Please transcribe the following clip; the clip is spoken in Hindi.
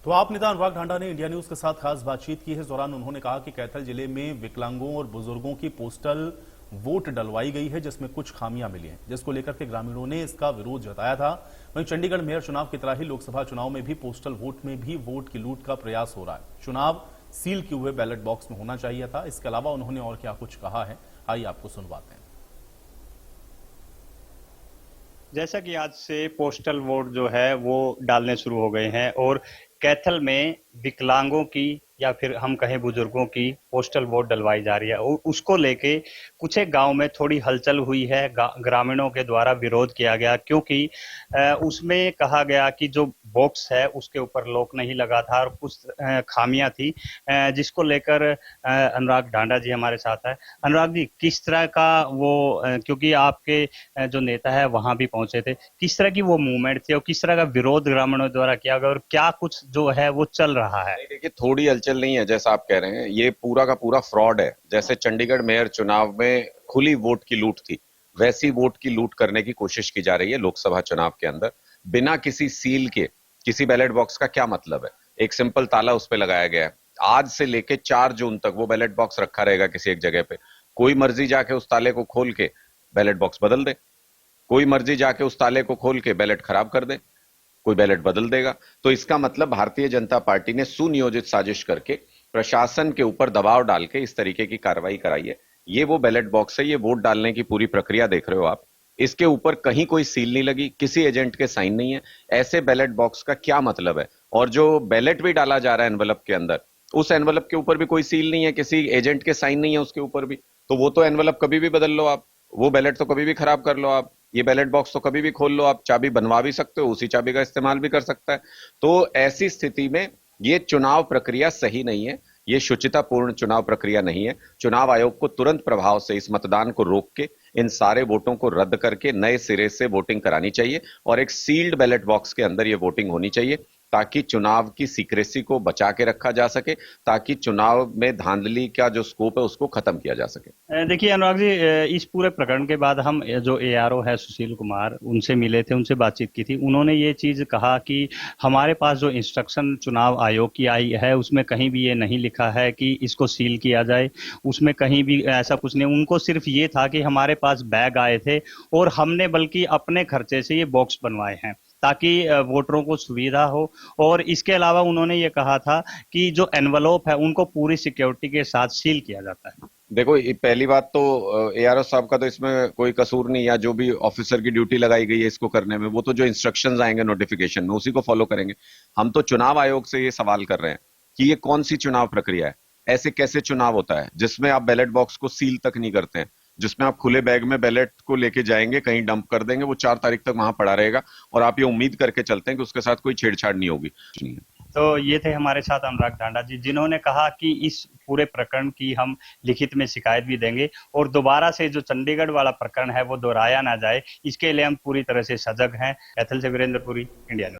तो आप नेता अनुराग ढांडा ने इंडिया न्यूज के साथ खास बातचीत की है। इस दौरान उन्होंने कहा कि कैथल जिले में विकलांगों और बुजुर्गों की पोस्टल वोट डलवाई गई है, जिसमें कुछ खामियां मिली हैं, जिसको लेकर के ग्रामीणों ने इसका विरोध जताया था। वहीं चंडीगढ़ मेयर चुनाव की तरह ही लोकसभा चुनाव में भी पोस्टल वोट में भी वोट की लूट का प्रयास हो रहा है। चुनाव सील किए हुए बैलेट बॉक्स में होना चाहिए था। इसके अलावा उन्होंने और क्या कुछ कहा है, आइए आपको सुनवाते हैं। जैसा कि आज से पोस्टल वोट जो है वो डालने शुरू हो गए हैं और कैथल में विकलांगों की या फिर हम कहें बुजुर्गों की पोस्टल वोट डलवाई जा रही है और उसको लेके कुछ एक गांव में थोड़ी हलचल हुई है। ग्रामीणों के द्वारा विरोध किया गया क्योंकि उसमें कहा गया कि जो बॉक्स है उसके ऊपर लॉक नहीं लगा था और कुछ खामियां थी, जिसको लेकर अनुराग ढांडा जी हमारे साथ है। अनुराग जी, किस तरह का वो क्योंकि आपके जो नेता है वहां भी पहुंचे थे, किस तरह की वो मूवमेंट थी और किस तरह का विरोध ग्रामीणों द्वारा किया गया और क्या कुछ जो है वो चल रहा है? देखिए, थोड़ी हलचल नहीं है जैसा आप कह रहे हैं, ये पूरा का पूरा फ्रॉड है। जैसे चंडीगढ़ मेयर चुनाव में खुली वोट की लूट थी, वैसी वोट की लूट करने की कोशिश की जा रही है लोकसभा चुनाव के अंदर, बिना किसी सील के। किसी बैलेट बॉक्स का क्या मतलब है? एक सिंपल ताला उस पे लगाया गया है। आज से लेके 4 जून तक वो बैलेट बॉक्स रखा रहेगा किसी एक जगह पे। कोई मर्जी जाके उस ताले को खोल के बैलेट बॉक्स बदल दे, कोई मर्जी जाके उस ताले को खोल के बैलेट खराब कर दे, कोई बैलेट बदल देगा। तो इसका मतलब भारतीय जनता पार्टी ने सुनियोजित साजिश करके प्रशासन के ऊपर दबाव डाल के इस तरीके की कार्रवाई कराई है। ये वो बैलेट बॉक्स है, ये वोट डालने की पूरी प्रक्रिया देख रहे हो आप। इसके ऊपर कहीं कोई सील नहीं लगी, किसी एजेंट के साइन नहीं है। ऐसे बैलेट बॉक्स का क्या मतलब है? और जो बैलेट भी डाला जा रहा है एनवलप के अंदर, उस एनवलप के ऊपर भी कोई सील नहीं है, किसी एजेंट के साइन नहीं है उसके ऊपर भी। तो वो तो एनवलप कभी भी बदल लो आप, वो बैलेट तो कभी भी खराब कर लो आप, ये बैलेट बॉक्स तो कभी भी खोल लो आप, चाबी बनवा भी सकते हो, उसी चाबी का इस्तेमाल भी कर सकता है। तो ऐसी स्थिति में ये चुनाव प्रक्रिया सही नहीं है, ये शुचितापूर्ण चुनाव प्रक्रिया नहीं है। चुनाव आयोग को तुरंत प्रभाव से इस मतदान को रोक के इन सारे वोटों को रद्द करके नए सिरे से वोटिंग करानी चाहिए और एक सील्ड बैलेट बॉक्स के अंदर ये वोटिंग होनी चाहिए, ताकि चुनाव की सीक्रेसी को बचा के रखा जा सके, ताकि चुनाव में धांधली का जो स्कोप है उसको खत्म किया जा सके। देखिए अनुराग जी, इस पूरे प्रकरण के बाद हम जो एआरओ है सुशील कुमार, उनसे मिले थे, उनसे बातचीत की थी। उन्होंने ये चीज कहा कि हमारे पास जो इंस्ट्रक्शन चुनाव आयोग की आई है उसमें कहीं भी ये नहीं लिखा है कि इसको सील किया जाए, उसमें कहीं भी ऐसा कुछ नहीं। उनको सिर्फ ये था कि हमारे पास बैग आए थे और हमने बल्कि अपने खर्चे से ये बॉक्स बनवाए हैं ताकि वोटरों को सुविधा हो। और इसके अलावा उन्होंने ये कहा था कि जो एनवलप है उनको पूरी सिक्योरिटी के साथ सील किया जाता है। देखो, पहली बात तो एआरओ साहब का तो इसमें कोई कसूर नहीं, या जो भी ऑफिसर की ड्यूटी लगाई गई है इसको करने में, वो तो जो इंस्ट्रक्शंस आएंगे नोटिफिकेशन में उसी को फॉलो करेंगे। हम तो चुनाव आयोग से ये सवाल कर रहे हैं कि ये कौन सी चुनाव प्रक्रिया है? ऐसे कैसे चुनाव होता है जिसमें आप बैलेट बॉक्स को सील तक नहीं करते हैं, जिसमें आप खुले बैग में बैलेट को लेके जाएंगे, कहीं डंप कर देंगे, वो 4 तारीख तक वहां पड़ा रहेगा और आप ये उम्मीद करके चलते हैं कि उसके साथ कोई छेड़छाड़ नहीं होगी। तो ये थे हमारे साथ अनुराग ढांडा जी, जिन्होंने कहा कि इस पूरे प्रकरण की हम लिखित में शिकायत भी देंगे और दोबारा से जो चंडीगढ़ वाला प्रकरण है वो दोहराया ना जाए, इसके लिए हम पूरी तरह से सजग हैं। कैथल से वीरेंद्रपुरी, इंडिया न्यूज।